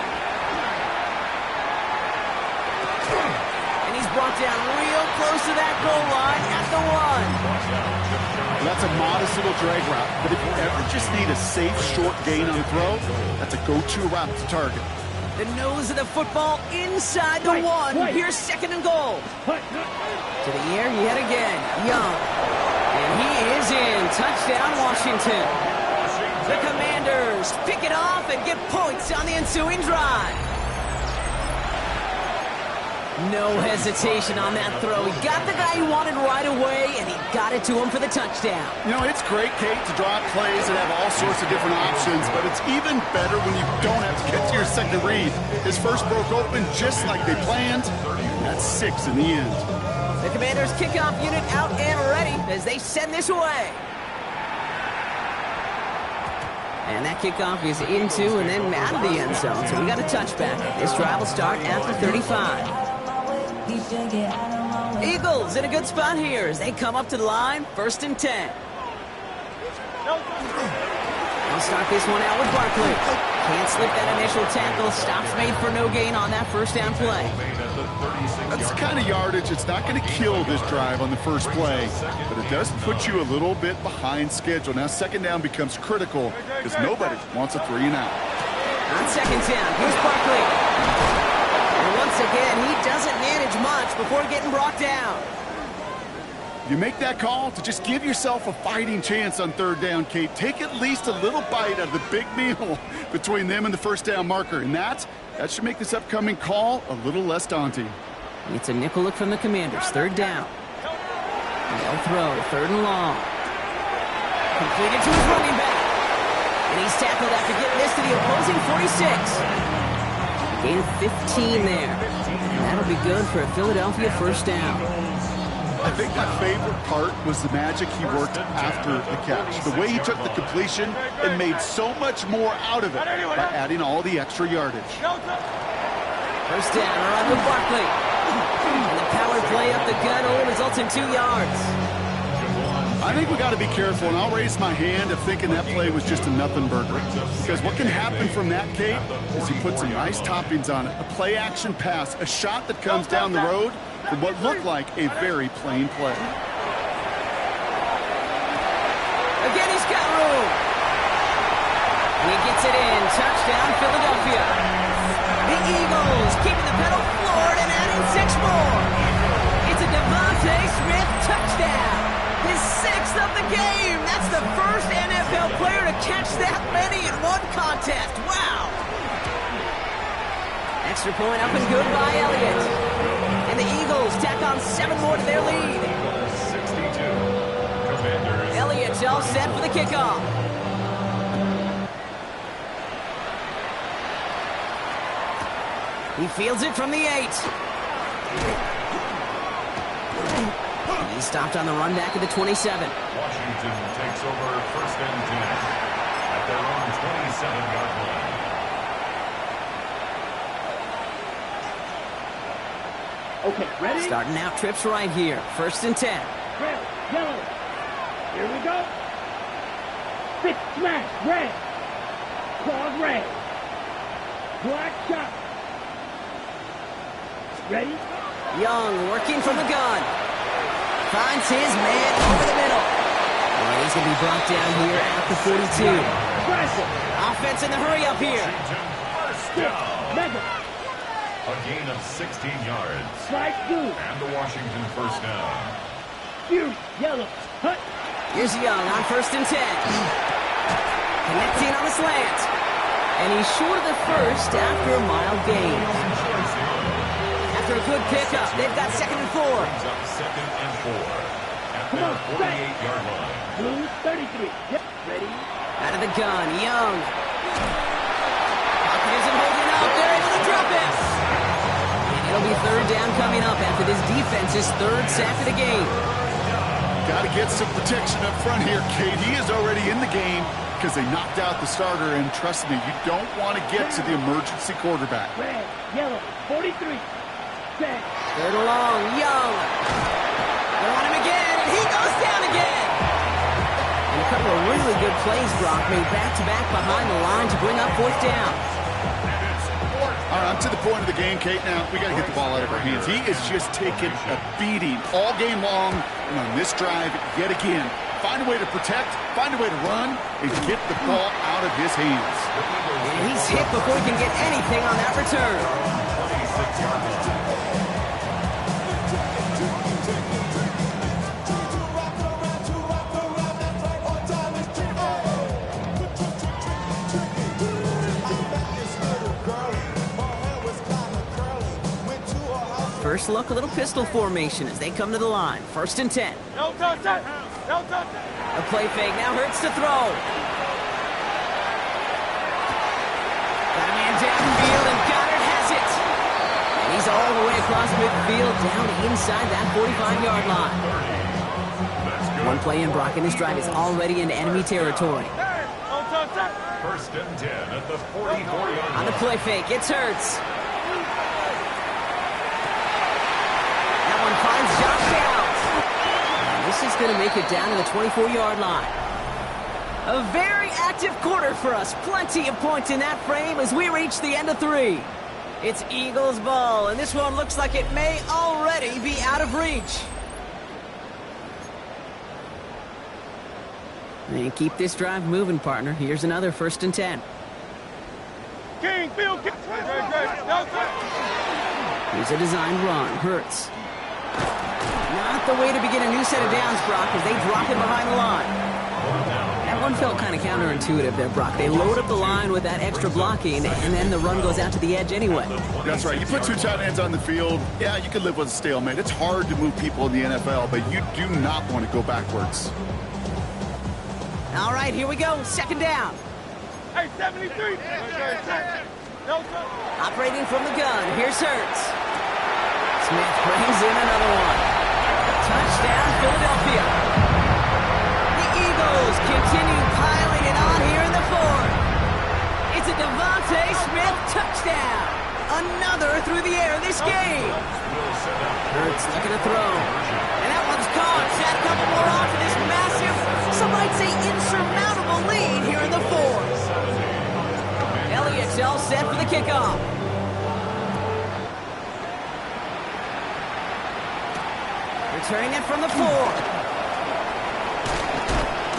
S1: And he's brought down real close to that goal line at the 1.
S2: Well, that's a modest little drag route, but if you ever just need a safe, short gain on the throw, that's a go-to route to target.
S1: The nose of the football inside the 1. Here's 2nd and goal. To the air yet again. Young. And he is in. Touchdown, Washington. The Commanders pick it off and get points on the ensuing drive. No hesitation on that throw. He got the guy he wanted right away, and he got it to him for the touchdown.
S2: You know, it's great, Kate, to draw plays and have all sorts of different options, but it's even better when you don't have to get to your second read. His first broke open just like they planned. That's 6 in the end.
S1: The Commanders' kickoff unit out and ready as they send this away. And that kickoff is into and then out of the end zone, so we got a touchback. This drive will start after 35. Eagles in a good spot here as they come up to the line, 1st and 10. They'll start this one out with Barkley. Can't slip that initial tackle. Stops made for no gain on that 1st down play.
S2: That's the kind of yardage it's not going to kill this drive on the first play, but it does put you a little bit behind schedule. Now 2nd down becomes critical because nobody wants a 3 and out.
S1: On 2nd down, here's Barkley. And once again, he doesn't manage much before getting brought down.
S2: You make that call to just give yourself a fighting chance on 3rd down, Kate. Take at least a little bite out of the big meal between them and the 1st down marker, and that should make this upcoming call a little less daunting.
S1: It's a nickel look from the Commanders. Third down. They'll throw. Third and long. Completed to his running back. And he's tackled after getting this to the opposing 46. Gain of 15 there. And that'll be good for a Philadelphia first down.
S2: I think my favorite part was the magic he worked after the catch. The way he took the completion and made so much more out of it by adding all the extra yardage.
S1: First down, around with Barkley. And the power play up the gut only results in 2 yards.
S2: I think we got to be careful, and I'll raise my hand of thinking that play was just a nothing burger. Because what can happen from that, Kate, is you put some nice toppings on it. A play-action pass, a shot that comes down the road from what looked like a very plain play.
S1: Again, he's got room. And he gets it in. Touchdown, Philadelphia. The Eagles keeping the pedal floored and adding 6 more. It's a Devontae Smith touchdown. His 6th of the game. That's the first NFL player to catch that many in one contest. Wow. Extra point up and good by Elliott. And the Eagles tack on 7 more to their lead.
S4: 62. Commanders.
S1: Elliott's all set for the kickoff. He fields it from the 8. He stopped on the run back at the 27.
S4: Washington takes over first and 10 at their own 27-yard line.
S3: Okay, ready?
S1: Starting out trips right here. First and 10.
S3: Red, yellow. Here we go. 6 smash, red. Claws red. Black shot. Ready?
S1: Young working from the gun. Finds his man over the middle. And he's going to be brought down here at the 42. Offense in the hurry up here.
S4: Washington first down.
S3: Mega.
S4: A gain of 16 yards.
S3: Strike 2.
S4: And the Washington first down.
S3: Fury, yellow. Hut.
S1: Here's Young on first and 10. Connecting on the slant. And he's short of the first after a mild gain. After a good pickup, they've got 2nd and 4.
S4: Brings up 2nd and 4 at their 48-yard line.
S3: Blue 33. Yep, ready?
S1: Out of the gun, Young. Pocket isn't holding up. They're able to drop it. And it'll be 3rd down coming up after this defense's 3rd sack of the game.
S2: Got to get some protection up front here, Kate. He is already in the game because they knocked out the starter, and trust me, you don't want to get to the emergency quarterback.
S3: Red, yellow, 43. Set.
S1: 3rd and long, Young. They want him again, and he goes down again. And a couple of really good plays, Brock, made back-to-back behind the line to bring up 4th down.
S2: All right, I'm to the point of the game, Kate. Now, we got to get the ball out of our hands. He is just taking a beating all game long, and on this drive, yet again, find a way to protect, find a way to run, and get the ball out of his hands.
S1: And he's hit before he can get anything on that return.
S4: 26-yard line.
S1: First look, a little pistol formation as they come to the line. 1st and 10.
S3: No touch it. No touch it.
S1: A play fake, now Hurts to throw. Got a man downfield, and Goddard has it. And he's all the way across midfield, down inside that 45-yard line. One play in, Brock, and this drive is already into enemy territory.
S3: No touch it.
S4: First and 10 at the 44-yard
S1: On the
S4: line.
S1: play fake, it's Hurts. That one finds Josh Downs. And this is going to make it down to the 24-yard line. A very active quarter for us. Plenty of points in that frame as we reach the end of 3. It's Eagles ball, and this one looks like it may already be out of reach. And keep this drive moving, partner. Here's another 1st and 10.
S3: King, field kick. No touch.
S1: Here's a design run. Hurts. Not the way to begin a new set of downs, Brock, as they drop him behind the line. That one felt kind of counterintuitive there, Brock. They load up the line with that extra blocking, and then the run goes out to the edge anyway.
S2: That's right. You put two tight ends on the field, yeah, you can live with a stalemate. It's hard to move people in the NFL, but you do not want to go backwards.
S1: All right, here we go. Second down.
S3: Hey, 73.
S1: Operating from the gun. Here's Hurts. Smith brings in another one. Touchdown, Philadelphia. The Eagles continue piling it on here in the fourth. It's a Devontae Smith touchdown. Another through the air this game. Hurts looking to throw. And that one's caught. Add a couple more on to this massive, some might say insurmountable lead here in the fourth. Elliott's all set for the kickoff. Returning it from the 4.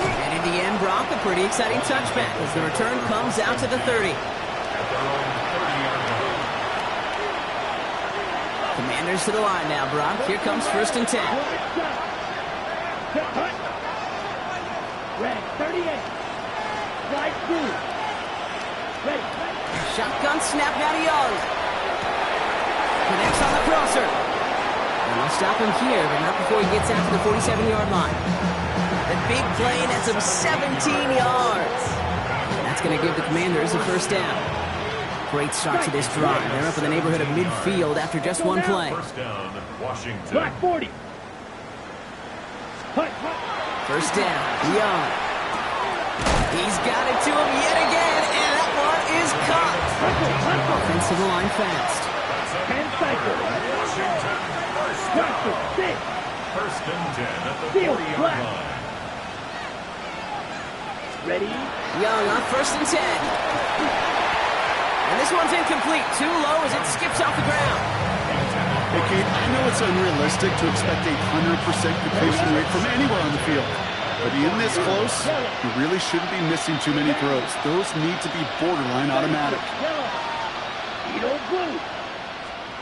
S1: And in the end, Brock, a pretty exciting touchback as the return comes out to the 30. Commanders to the line now, Brock. Here comes 1st and 10.
S3: Red 38. Slide through. Ready.
S1: Shotgun snap now to Young. Connects on the crosser. And they'll stop him here, but not before he gets out to the 47-yard line. The big play nets him 17 yards. And that's going to give the Commanders a first down. Great start to this drive. They're up in the neighborhood of midfield after just one play.
S4: First down, Washington.
S3: Black 40.
S1: First down, Young. He's got it to him yet again, and that one is caught. Offensive line fast.
S3: 10 cycles.
S4: Washington, first
S3: Johnson,
S4: down.
S3: 6.
S4: First and 10 at the
S3: Field
S4: 40-yard
S3: flat.
S4: line.
S3: Ready.
S1: Young on 1st and 10. And this one's incomplete. Too low as it skips off the ground.
S2: Hey, Kate, I know it's unrealistic to expect a 100% completion rate from anywhere on the field. But in this close, you really shouldn't be missing too many throws. Those need to be borderline automatic.
S3: Yellow. Edo blue.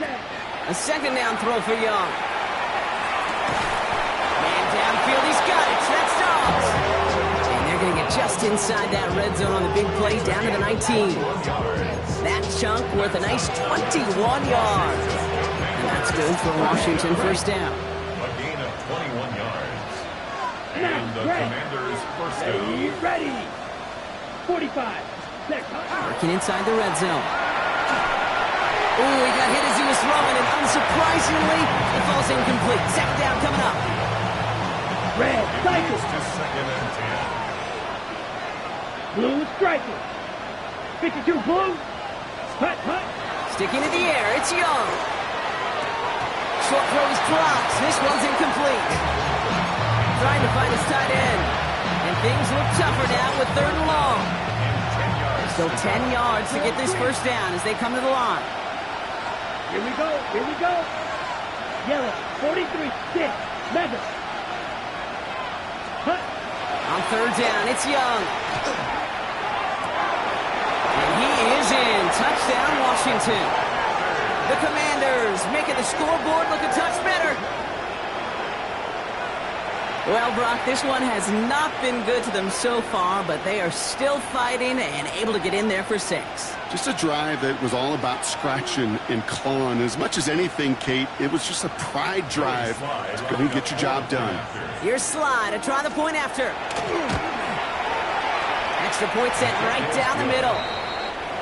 S3: Set.
S1: A second down throw for Young. Man downfield, he's got it. That's Dobbs. And they're going to get just inside that red zone on the big play down to the 19. That chunk worth a nice 21 yards. And that's good for Washington first down.
S4: A gain of 21 yards. And the
S3: Now,
S4: Commanders first down.
S3: Ready. 45. Set.
S1: Working inside the red zone. Ooh, he got hit as he was throwing, and unsurprisingly, it falls incomplete. Second down coming up.
S3: Red. Cycle.
S4: To second and 10.
S3: Blue striker. 52 blue. Hut.
S1: Sticking in the air, it's Young. Short throw is dropped. This one's incomplete. Trying to find his tight end. And things look tougher now with 3rd and long. Still 10 yards to get this first down as they come to the line.
S3: Here we go. Yellow. 43. 6. Mega. Hut.
S1: On 3rd down, it's Young. And he is in. Touchdown, Washington. The Commanders making the scoreboard look a touch better. Well, Brock, this one has not been good to them so far, but they are still fighting and able to get in there for 6.
S2: Just a drive that was all about scratching and clawing. As much as anything, Kate, it was just a pride drive to go and get your job done.
S1: Here's Slide to try the point after. Extra point set right down the middle.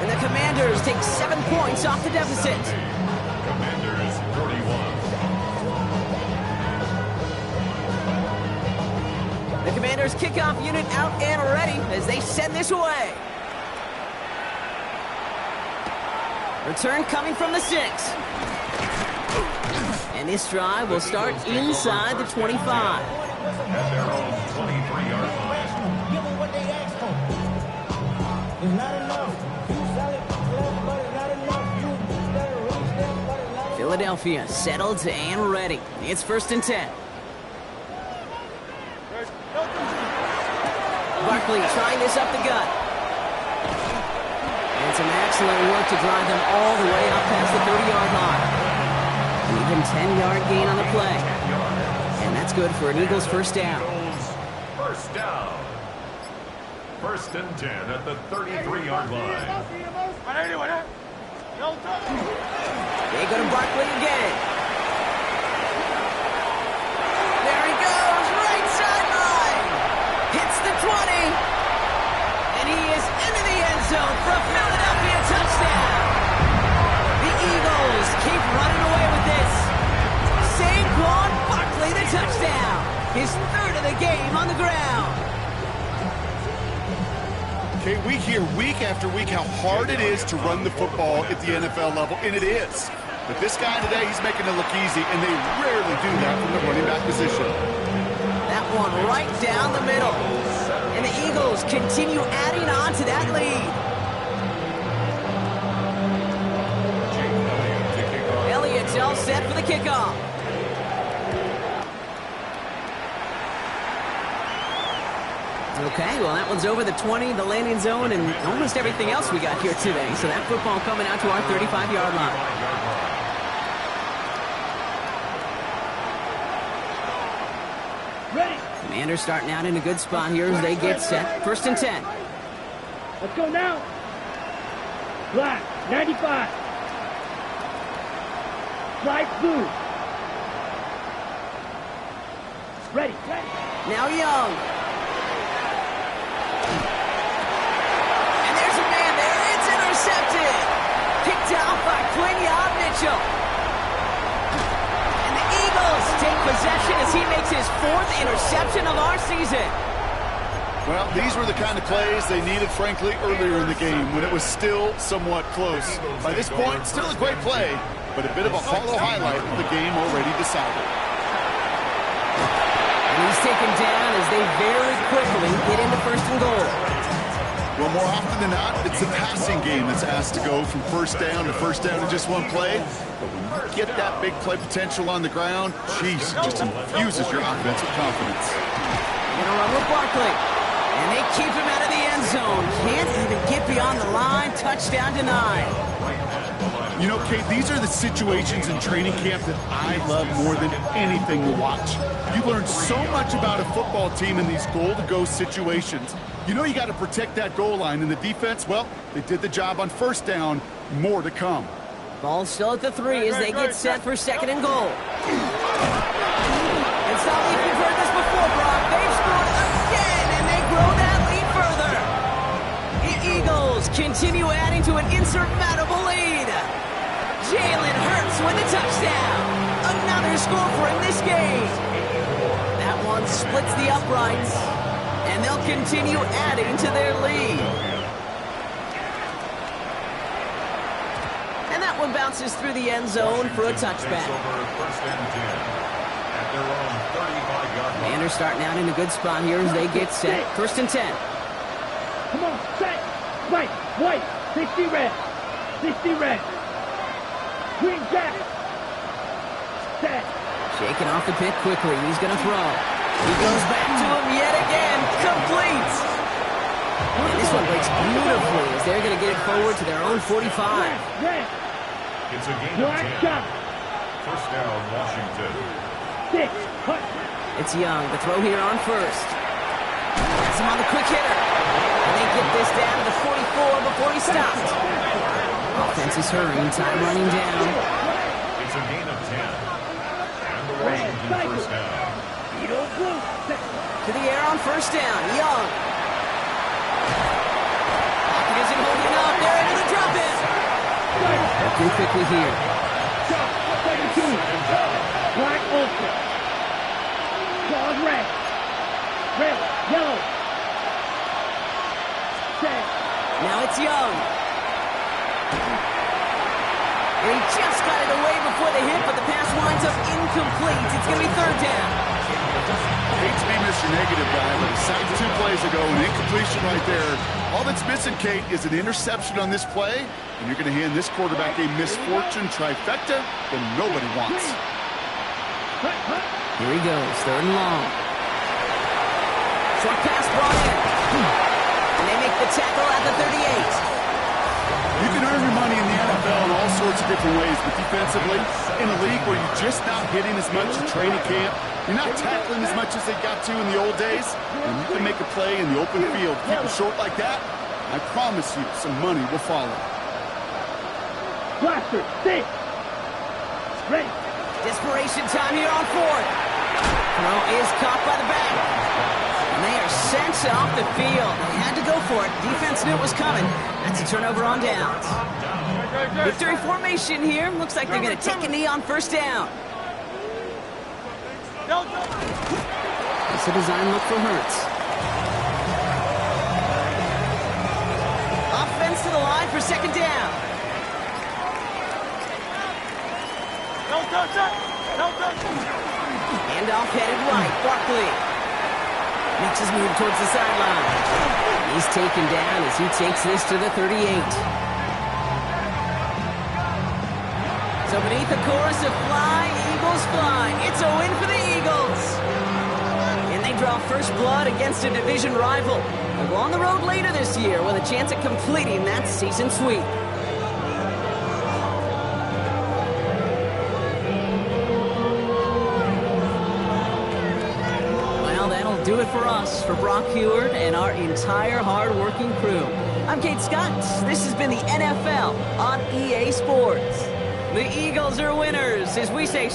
S1: And the Commanders take 7 points off the deficit.
S4: Commanders 41.
S1: The Commanders kickoff unit out and ready as they send this away. Return coming from the 6. And this drive will start inside the 25.
S4: At their own 23-yard line.
S5: Give them what they asked for. It's not enough. You sell it, but it's not enough. You better reach them, but it's not enough.
S1: Philadelphia settled and ready. It's 1st and 10. Barkley trying this up the gut. And some excellent work to drive them all the way up past the 30-yard line. An even 10-yard gain on the play. And that's good for an Eagles first down.
S4: Eagles first down. First and 10 at the 33-yard line.
S1: They go to Barkley again. There he goes, right sideline. Hits the 20. And he is into the end zone for a Philadelphia touchdown. The Eagles keep running away with this. Saquon Barkley, the touchdown. His third of the game on the ground.
S2: Okay, we hear week after week how hard it is to run the football at the NFL level, and it is. But this guy today, he's making it look easy, and they rarely do that from the running back position.
S1: That one right down the middle. And the Eagles continue adding on to that lead. Elliott's all set for the kickoff. Okay, well, that one's over the 20, the landing zone, and almost everything else we got here today. So that football coming out to our 35-yard line.
S3: Ready.
S1: Commanders starting out in a good spot here as they get set. First and 10.
S3: Let's go now. Black, 95. Light blue. Ready.
S1: Now Young. And there's a man there. It's intercepted. Picked out by Quinion Mitchell. And the Eagles take possession as he makes his fourth interception of our season.
S2: Well, these were the kind of plays they needed, frankly, earlier in the game when it was still somewhat close. By this point, still a great play, but a bit of a hollow highlight of the game already decided.
S1: And he's taken down as they very quickly get into first and goal.
S2: Well, more often than not, it's the passing game that's asked to go from first down to first down in just one play. But when you get that big play potential on the ground, jeez, it just infuses your offense with confidence.
S1: Gonna run with Barkley. And they keep him out of the end zone. Can't even get beyond the line. Touchdown denied.
S2: You know, Kate, these are the situations in training camp that I love more than anything to watch. You learn so much about a football team in these goal-to-go situations. You know you got to protect that goal line, and the defense, well, they did the job on first down. More to come.
S1: Ball still at the 3 as they get set for second and goal. And stop me if you've heard this before, Brock. They've scored again, and they grow that lead further. The Eagles continue adding to an insurmountable lead. Jalen Hurts with a touchdown. Another score for him this game. That one splits the uprights, and they'll continue adding to their lead. And that one bounces through the end zone for a touchback. Commanders starting out in a good spot here as they get set. First and 10.
S3: Come on, set. Right, white, 60 red. 60 red. Green jacket. Set.
S1: Shaking off the pick quickly. He's going to throw. He goes back to him yet again. Complete. And this one breaks beautifully as they're going to get it forward to their own 45.
S3: Red.
S4: It's a gain of 10. First down, Washington.
S3: 6. Cut.
S1: It's Young. The throw here on first. That's him on the quick hitter. And they get this down to the 44 before he stopped. Offense is hurrying. Time running down.
S4: It's a gain of 10. And the Washington first down.
S3: Blue.
S1: To the air on first down. Young. Pocket isn't holding up. They're into the drop in. Working quickly here.
S3: 72. Black ultra. Claws red. Red. Yellow. Set.
S1: Now it's Young. And he just got it away before the hit, but the pass winds up incomplete. It's going to be third down.
S2: Hate to be Mr. Negative guy, but he sacked 2 plays ago, an incompletion right there. All that's missing, Kate, is an interception on this play, and you're going to hand this quarterback a misfortune trifecta that nobody wants.
S1: Here he goes, third and long. Short pass brought in. And they make the tackle at the 38.
S2: You can earn your money in the NFL in all sorts of different ways, but defensively, in a league where you're just not hitting as much in training camp, You're not tackling as much as they got to in the old days, and you can make a play in the open field. Keep it short like that, I promise you some money will follow.
S3: Blaster, stay. Ready.
S1: Desperation time here on fourth. Throw is caught by the back. And they are sent off the field. They had to go for it. Defense knew it was coming. That's a turnover on downs. Victory formation here. Looks like they're going to take a knee on first down. It's a design look for Hurts. Offense to the line for second down. Handoff headed right. Barkley makes his move towards the sideline. He's taken down as he takes this to the 38. So beneath the chorus of Fly, Eagles Fly, it's a win for the Eagles. And they draw first blood against a division rival. They'll go on the road later this year with a chance at completing that season sweep. Well, that'll do it for us, for Brock Huard and our entire hard-working crew. I'm Kate Scott. This has been the NFL on EA Sports. The Eagles are winners as we say